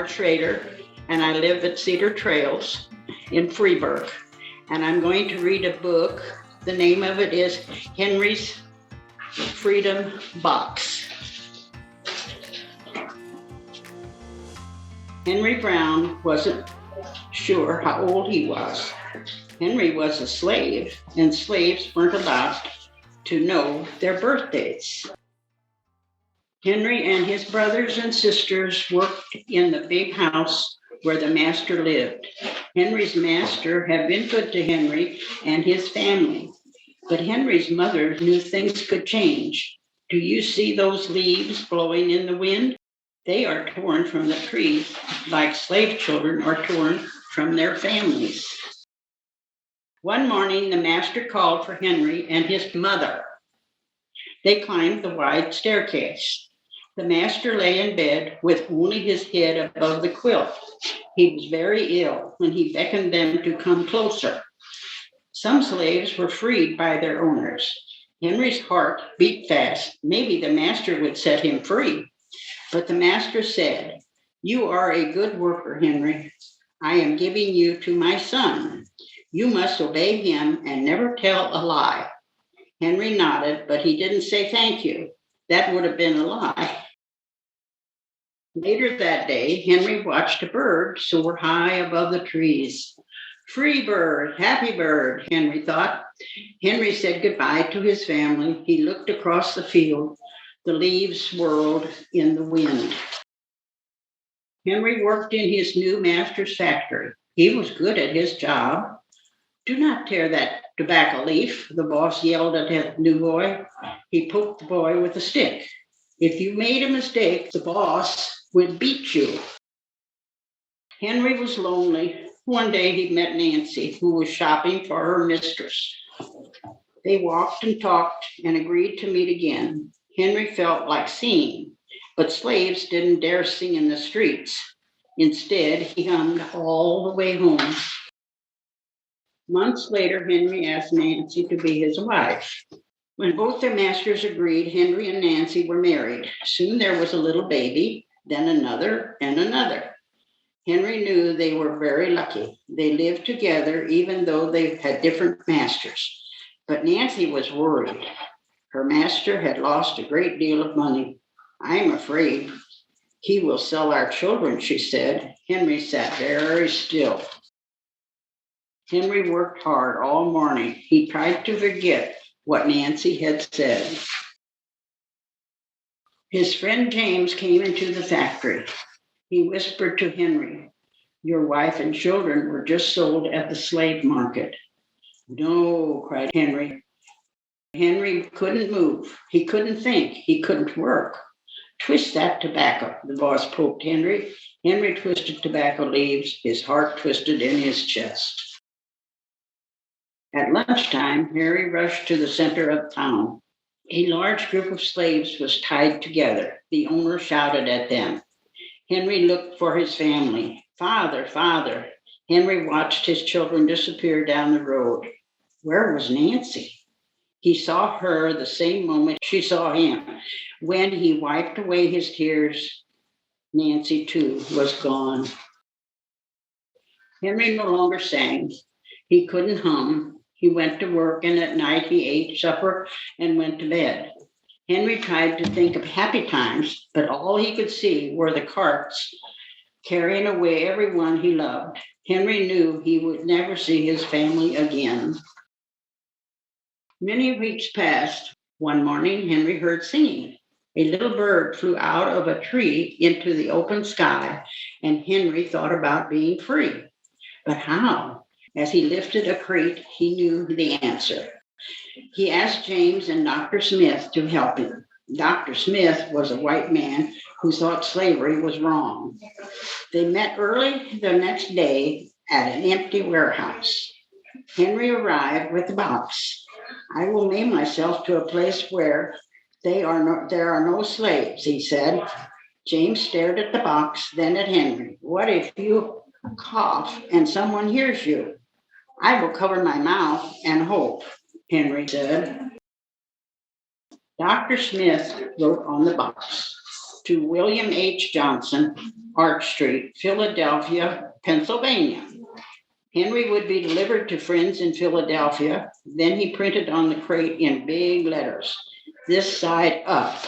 Schrader, and I live at Cedar Trails in Freeburg. And I'm going to read a book. The name of it is Henry's Freedom Box. Henry Brown wasn't sure how old he was. Henry was a slave, and slaves weren't allowed to know their birthdays. Henry and his brothers and sisters worked in the big house where the master lived. Henry's master had been good to Henry and his family, but Henry's mother knew things could change. Do you see those leaves blowing in the wind? They are torn from the trees like slave children are torn from their families. One morning, the master called for Henry and his mother. They climbed the wide staircase. The master lay in bed with only his head above the quilt. He was very ill when he beckoned them to come closer. Some slaves were freed by their owners. Henry's heart beat fast. Maybe the master would set him free. But the master said, "You are a good worker, Henry. I am giving you to my son. You must obey him and never tell a lie." Henry nodded, but he didn't say thank you. That would have been a lie. Later that day, Henry watched a bird soar high above the trees. Free bird, happy bird, Henry thought. Henry said goodbye to his family. He looked across the field. The leaves swirled in the wind. Henry worked in his new master's factory. He was good at his job. "Do not tear that tobacco leaf," the boss yelled at his new boy. He poked the boy with a stick. If you made a mistake, the boss would beat you. Henry was lonely. One day he met Nancy, who was shopping for her mistress. They walked and talked and agreed to meet again. Henry felt like singing, but slaves didn't dare sing in the streets. Instead, he hummed all the way home. Months later, Henry asked Nancy to be his wife. When both their masters agreed, Henry and Nancy were married. Soon there was a little baby, then another and another. Henry knew they were very lucky. They lived together even though they had different masters. But Nancy was worried. Her master had lost a great deal of money. "I'm afraid he will sell our children," she said. Henry sat very still. Henry worked hard all morning. He tried to forget what Nancy had said. His friend James came into the factory. He whispered to Henry, "Your wife and children were just sold at the slave market." "No," cried Henry. Henry couldn't move. He couldn't think. He couldn't work. "Twist that tobacco," the boss poked Henry. Henry twisted tobacco leaves. His heart twisted in his chest. At lunchtime, Henry rushed to the center of town. A large group of slaves was tied together. The owner shouted at them. Henry looked for his family. "Father, father." Henry watched his children disappear down the road. Where was Nancy? He saw her the same moment she saw him. When he wiped away his tears, Nancy too was gone. Henry no longer sang. He couldn't hum. He went to work, and at night he ate supper and went to bed. Henry tried to think of happy times, but all he could see were the carts carrying away everyone he loved. Henry knew he would never see his family again. Many weeks passed. One morning, Henry heard singing. A little bird flew out of a tree into the open sky, and Henry thought about being free. But how? As he lifted a crate, he knew the answer. He asked James and Dr. Smith to help him. Dr. Smith was a white man who thought slavery was wrong. They met early the next day at an empty warehouse. Henry arrived with the box. "I will name myself to a place where there are no slaves," he said. James stared at the box, then at Henry. "What if you cough and someone hears you?" "I will cover my mouth and hope," Henry said. Dr. Smith wrote on the box, to William H. Johnson, Arch Street, Philadelphia, Pennsylvania. Henry would be delivered to friends in Philadelphia. Then he printed on the crate in big letters, "This side up,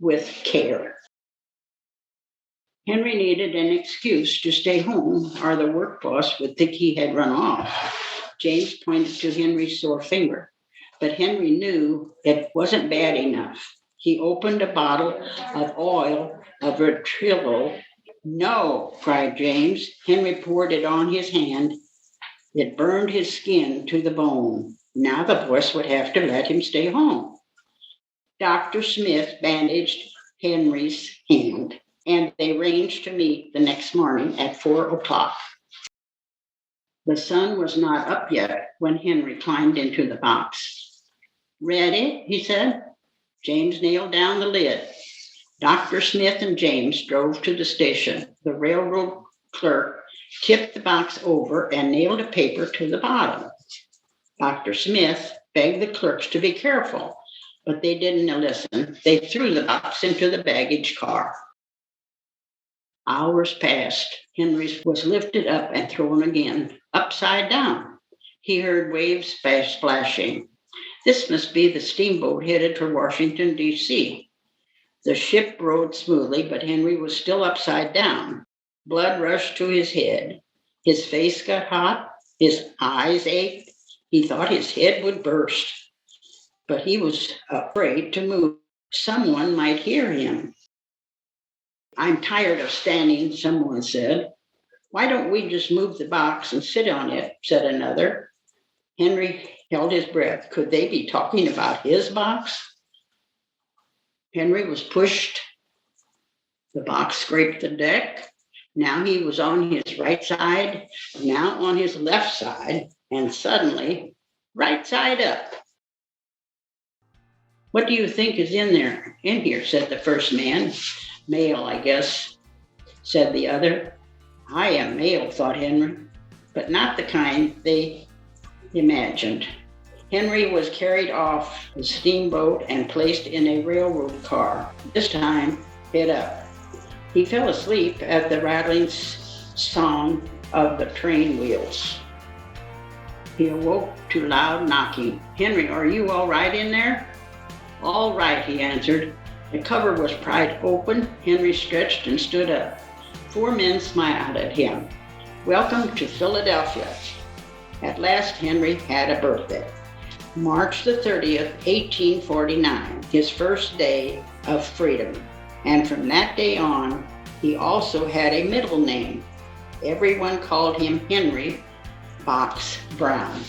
with care." Henry needed an excuse to stay home, or the work boss would think he had run off. James pointed to Henry's sore finger, but Henry knew it wasn't bad enough. He opened a bottle of oil of vitriol. "No," cried James. Henry poured it on his hand. It burned his skin to the bone. Now the boss would have to let him stay home. Dr. Smith bandaged Henry's hand, and they arranged to meet the next morning at 4 o'clock. The sun was not up yet when Henry climbed into the box. "Ready?" he said. James nailed down the lid. Dr. Smith and James drove to the station. The railroad clerk tipped the box over and nailed a paper to the bottom. Dr. Smith begged the clerks to be careful, but they didn't listen. They threw the box into the baggage car. Hours passed. Henry was lifted up and thrown again, upside down. He heard waves splashing. This must be the steamboat headed for Washington, D.C. The ship rode smoothly, but Henry was still upside down. Blood rushed to his head. His face got hot. His eyes ached. He thought his head would burst. But he was afraid to move. Someone might hear him. "I'm tired of standing," someone said. "Why don't we just move the box and sit on it?" said another. Henry held his breath. Could they be talking about his box? Henry was pushed. The box scraped the deck. Now he was on his right side, now on his left side, and suddenly, right side up. "What do you think is in here?" said the first man. "Mail, I guess," said the other. "I am mail," thought Henry, but not the kind they imagined. Henry was carried off the steamboat and placed in a railroad car, this time head up. He fell asleep at the rattling song of the train wheels. He awoke to loud knocking. "Henry, are you all right in there?" "All right," he answered. The cover was pried open. Henry stretched and stood up. 4 men smiled at him. "Welcome to Philadelphia." At last, Henry had a birthday. March the 30th, 1849, his first day of freedom. And from that day on, he also had a middle name. Everyone called him Henry Box Brown.